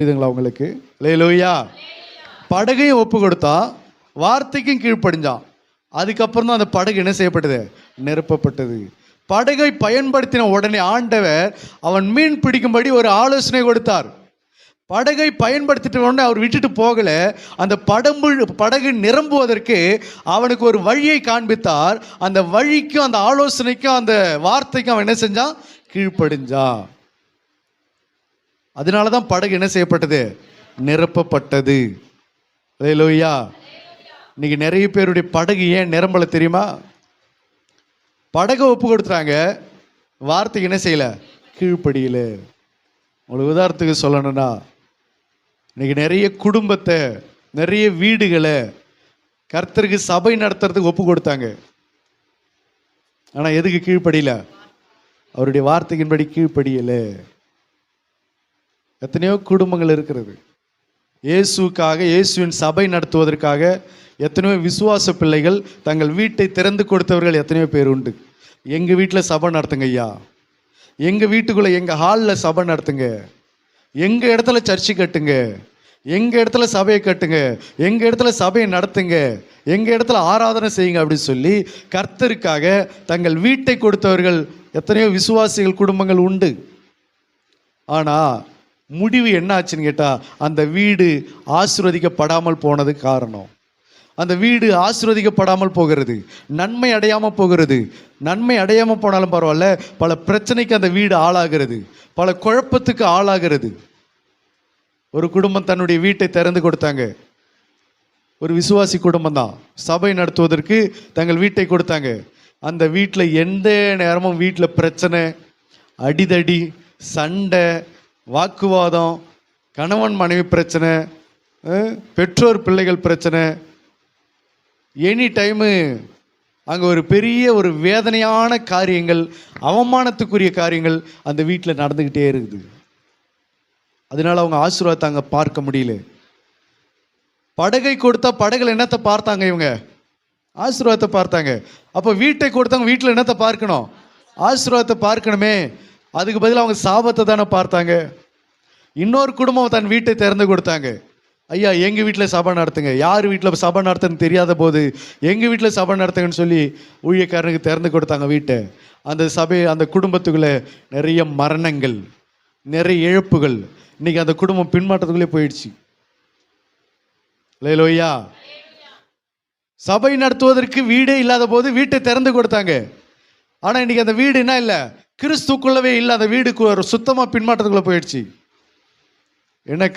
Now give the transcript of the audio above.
இதுங்களா உங்களுக்கு? அல்லேலூயா. படகையும் ஒப்பு கொடுத்தா, வார்த்தைக்கும் கீழ்ப்படிஞ்சான். அதுக்கப்புறம் தான் அந்த படகு என்ன செய்யப்பட்டது? நிரப்பப்பட்டது. படகை பயன்படுத்தின உடனே ஆண்டவர் அவன் மீன் பிடிக்கும்படி ஒரு ஆலோசனை கொடுத்தார். படகை பயன்படுத்திட்ட உடனே அவர் விட்டுட்டு போகல. அந்த படகு நிரம்புவதற்கு அவனுக்கு ஒரு வழியை காண்பித்தார். அந்த வழிக்கும் அந்த ஆலோசனைக்கும் அந்த வார்த்தைக்கும் அவன் என்ன செஞ்சான்? கீழ்ப்படிஞ்சான். அதனால தான் படகு என்ன செய்யப்பட்டது? நிரப்பப்பட்டது. அல்லேலூயா. இன்னைக்கு நிறைய பேருடைய படகு ஏன் நிரம்பல தெரியுமா? படகை ஒப்பு கொடுத்துறாங்க, வார்த்தைக்கு என்ன செய்யல? கீழ்ப்படியல. உங்களுக்கு உதாரணத்துக்கு சொல்லணும்னா, இன்னைக்கு நிறைய குடும்பத்தை, நிறைய வீடுகளை கர்த்தருக்கு சபை நடத்துறதுக்கு ஒப்பு கொடுத்தாங்க. ஆனால் எதுக்கு கீழ்ப்படியல? அவருடைய வார்த்தையின்படி கீழ்ப்படியல. எத்தனையோ குடும்பங்கள் இருக்கிறது. இயேசுக்காக, இயேசுவின் சபை நடத்துவதற்காக எத்தனையோ விசுவாச பிள்ளைகள் தங்கள் வீட்டை திறந்து கொடுத்தவர்கள் எத்தனையோ பேர் உண்டு. எங்கள் வீட்டில் சபை நடத்துங்க ஐயா, எங்கள் வீட்டுக்குள்ளே எங்கள் ஹாலில் சபை நடத்துங்க, எங்கள் இடத்துல சர்ச்சு கட்டுங்க, எங்கள் இடத்துல சபையை கட்டுங்க, எங்கள் இடத்துல சபையை நடத்துங்க, எங்கள் இடத்துல ஆராதனை செய்யுங்க அப்படின்னு சொல்லி கர்த்தருக்காக தங்கள் வீட்டை கொடுத்தவர்கள் எத்தனையோ விசுவாசிகள் குடும்பங்கள் உண்டு. ஆனால் முடிவு என்ன ஆச்சுன்னு கேட்டால், அந்த வீடு ஆசீர்வதிக்கப்படாமல் போனது காரணம். அந்த வீடு ஆசீர்வதிக்கப்படாமல் போகிறது, நன்மை அடையாமல் போகிறது. நன்மை அடையாமல் போனாலும் பரவாயில்ல, பல பிரச்சனைக்கு அந்த வீடு ஆளாகிறது, பல குழப்பத்துக்கு ஆளாகிறது. ஒரு குடும்பம் தன்னுடைய வீட்டை திறந்து கொடுத்தாங்க. ஒரு விசுவாசி குடும்பம் தான், சபை நடத்துவதற்கு தங்கள் வீட்டை கொடுத்தாங்க. அந்த வீட்டில் எந்த நேரமும் வீட்டில் பிரச்சனை, அடிதடி, சண்டை, வாக்குவாதம், கணவன் மனைவி பிரச்சனை, பெற்றோர் பிள்ளைகள் பிரச்சனை, எனி டைமு அங்கே ஒரு பெரிய ஒரு வேதனையான காரியங்கள், அவமானத்துக்குரிய காரியங்கள் அந்த வீட்டில் நடந்துக்கிட்டே இருக்குது. அதனால அவங்க ஆசீர்வாதத்தை அங்கே பார்க்க முடியல. படகை கொடுத்தா படகுல என்னத்தை பார்த்தாங்க? இவங்க ஆசீர்வாதத்தை பார்த்தாங்க. அப்போ வீட்டை கொடுத்தவங்க வீட்டில் என்னத்தை பார்க்கணும்? ஆசீர்வாதத்தை பார்க்கணுமே. அதுக்கு பதிலாக அவங்க சாபத்தை தானே பார்த்தாங்க. இன்னொரு குடும்பம் தன் வீட்டை திறந்து கொடுத்தாங்க. ஐயா எங்கள் வீட்டில் சபை நடத்துங்க. யார் வீட்டில் சபை நடத்துன்னு தெரியாத போது எங்கள் வீட்டில் சபை நடத்துங்கன்னு சொல்லி ஊழியக்காரனுக்கு திறந்து கொடுத்தாங்க வீட்டை. அந்த சபை, அந்த குடும்பத்துக்குள்ளே நிறைய மரணங்கள், நிறைய இழப்புகள். இன்னைக்கு அந்த குடும்பம் பின்மாற்றத்துக்குள்ளே போயிடுச்சு. அல்லேலூயா. சபை நடத்துவதற்கு வீடே இல்லாத போது வீட்டை திறந்து கொடுத்தாங்க. ஆனால் இன்னைக்கு அந்த வீடு என்ன இல்லை? கிறிஸ்துக்குள்ளவே இல்லை. அந்த வீடு சுத்தமாக பின்மாற்றத்துக்குள்ளே போயிடுச்சு. என்ன